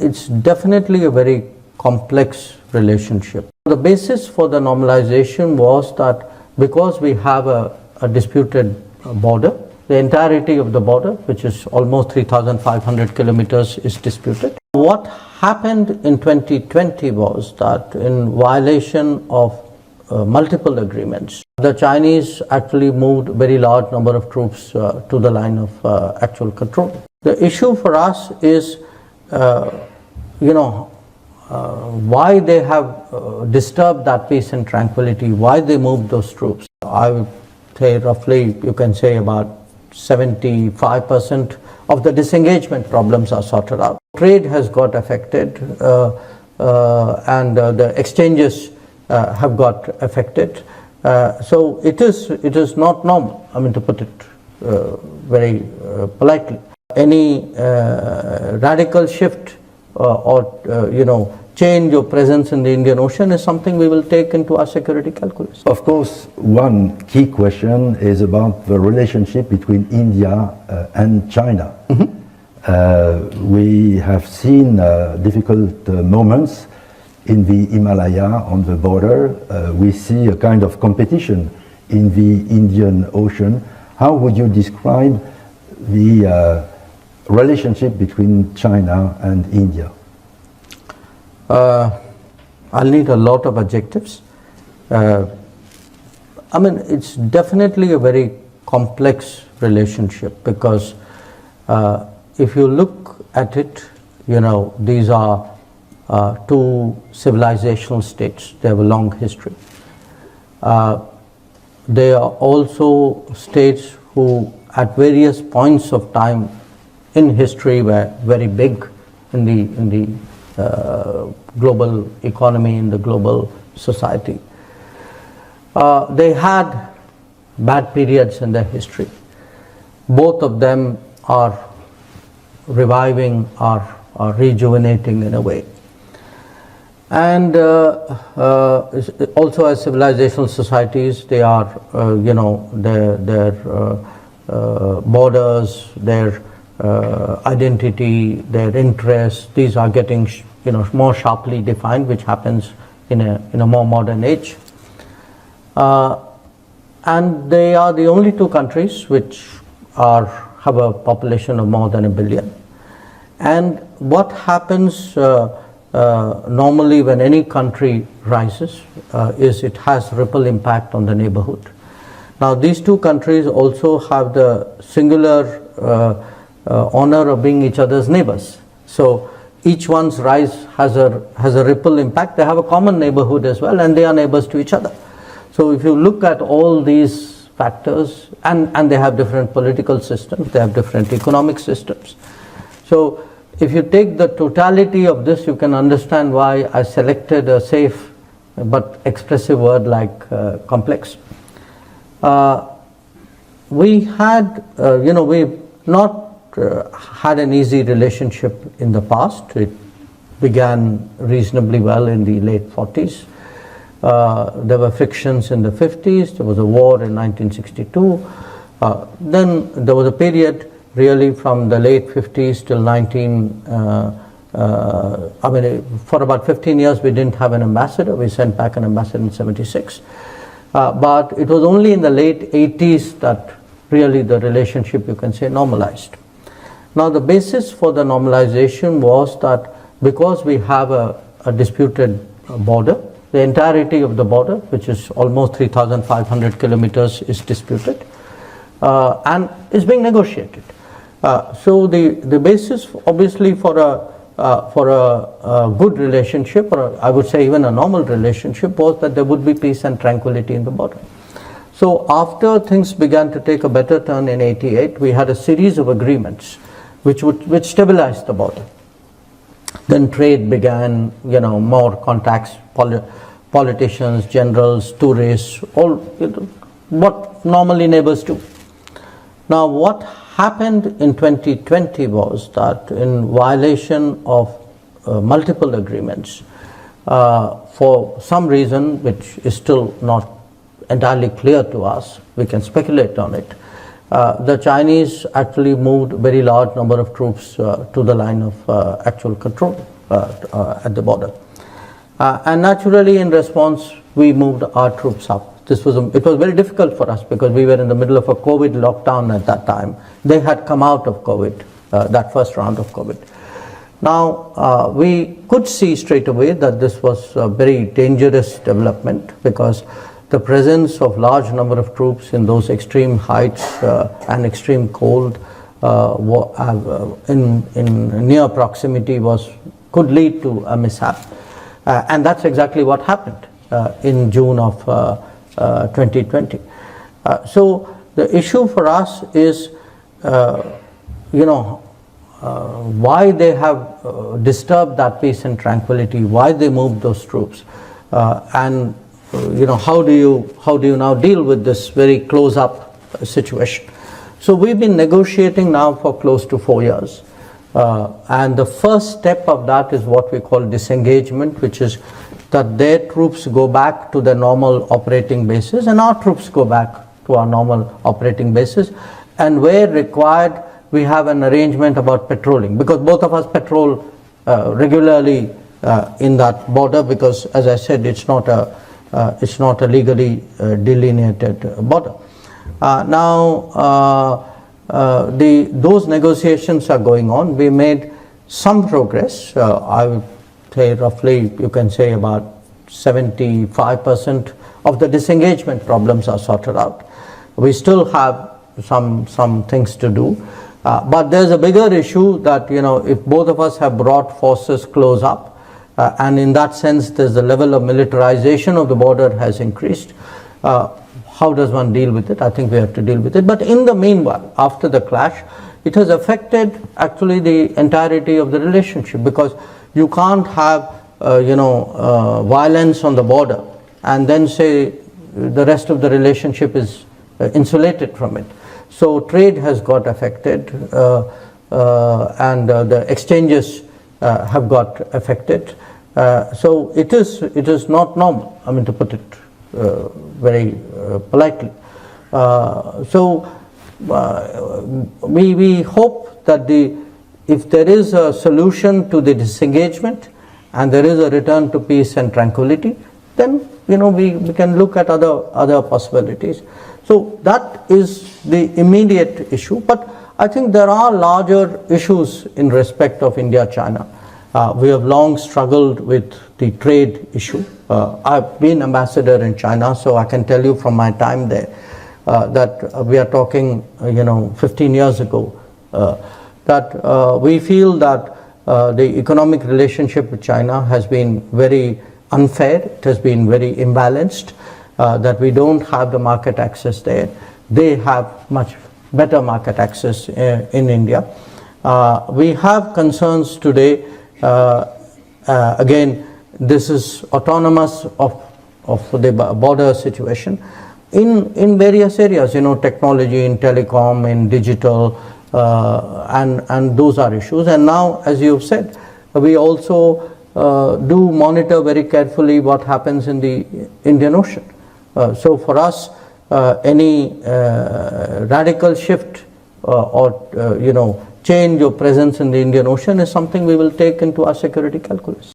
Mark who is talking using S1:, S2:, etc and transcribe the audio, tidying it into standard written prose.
S1: it's definitely a very complex relationship. The basis for the normalization was that because we have a disputed border, the entirety of the border, which is almost 3,500 kilometers, is disputed. What happened in 2020 was that in violation of multiple agreements, the Chinese actually moved a very large number of troops to the line of actual control. The issue for us is, why they have disturbed that peace and tranquility, why they moved those troops. I would say roughly, you can say about 75% of the disengagement problems are sorted out. Trade has got affected and the exchanges have got affected. So it is not normal, I mean, to put it very politely. Any radical shift or change or presence in the Indian Ocean is something we will take into our security calculus.
S2: Of course, one key question is about the relationship between India and China. We have seen difficult moments in the Himalaya on the border. We see a kind of competition in the Indian Ocean. How would you describe the relationship between China and India?
S1: I'll need a lot of adjectives. I mean, it's definitely a very complex relationship because if you look at it, these are two civilizational states. They have a long history. They are also states who at various points of time in history were very big in the global economy, in the global society. They had bad periods in their history. Both of them are reviving, are rejuvenating in a way. And also as civilizational societies, they are, their borders, their identity, their interests, these are getting more sharply defined, which happens in a more modern age. And they are the only two countries which have a population of more than 1 billion. And what happens normally when any country rises is it has ripple impact on the neighborhood. Now these two countries also have the singular honor of being each other's neighbors. So each one's rise has a ripple impact. They have a common neighborhood as well, and they are neighbors to each other. So if you look at all these factors, and they have different political systems, they have different economic systems. So if you take the totality of this, you can understand why I selected a safe but expressive word like complex. We had, we've not had an easy relationship in the past. It began reasonably well in the late 40s. There were frictions in the 50s. There was a war in 1962. Then there was a period really from the late 50s till for about 15 years we didn't have an ambassador. We sent back an ambassador in 76. But it was only in the late 80s that really the relationship, you can say, normalized. Now the basis for the normalization was that because we have a disputed border, the entirety of the border, which is almost 3,500 kilometers, is disputed and is being negotiated. So the basis obviously for a good relationship, or I would say even a normal relationship, was that there would be peace and tranquility in the border. So after things began to take a better turn in 88, we had a series of agreements which stabilized the border. Then trade began, more contacts, politicians, generals, tourists, all what normally neighbors do. Now what happened in 2020 was that in violation of multiple agreements, for some reason which is still not entirely clear to us, we can speculate on it, the Chinese actually moved a very large number of troops to the line of actual control at the border. And naturally, in response, we moved our troops up. It was very difficult for us because we were in the middle of a COVID lockdown at that time. They had come out of COVID, that first round of COVID. Now, we could see straight away that this was a very dangerous development because the presence of large number of troops in those extreme heights and extreme cold in near proximity could lead to a mishap. And that's exactly what happened in June of 2020. So the issue for us is, why they have disturbed that peace and tranquility, why they moved those troops, and how do you now deal with this very close-up situation? So we've been negotiating now for close to 4 years, and the first step of that is what we call disengagement, which is that their troops go back to their normal operating bases and our troops go back to our normal operating bases, and where required we have an arrangement about patrolling, because both of us patrol regularly in that border, because as I said, it's not a legally delineated border. Those negotiations are going on. We made some progress. I would say roughly, you can say about 75% of the disengagement problems are sorted out. We still have some things to do. But there's a bigger issue that, if both of us have brought forces close up, and in that sense, there's the level of militarization of the border has increased. How does one deal with it? I think we have to deal with it. But in the meanwhile, after the clash, it has affected actually the entirety of the relationship, because you can't have, violence on the border and then say the rest of the relationship is insulated from it. So trade has got affected, and the exchanges have got affected. So it is not normal, to put it very politely. We hope that if there is a solution to the disengagement and there is a return to peace and tranquility, then we can look at other possibilities. So that is the immediate issue. But I think there are larger issues in respect of India-China. We have long struggled with the trade issue. I've been ambassador in China, so I can tell you from my time there that we are talking, 15 years ago, that we feel that the economic relationship with China has been very unfair. It has been very imbalanced, that we don't have the market access there. They have much better market access in India. We have concerns today. Again, this is autonomous of the border situation in various areas, technology, in telecom, in digital, and those are issues. And now, as you've said, we also do monitor very carefully what happens in the Indian Ocean. So for us, any radical shift or change or presence in the Indian Ocean is something we will take into our security calculus.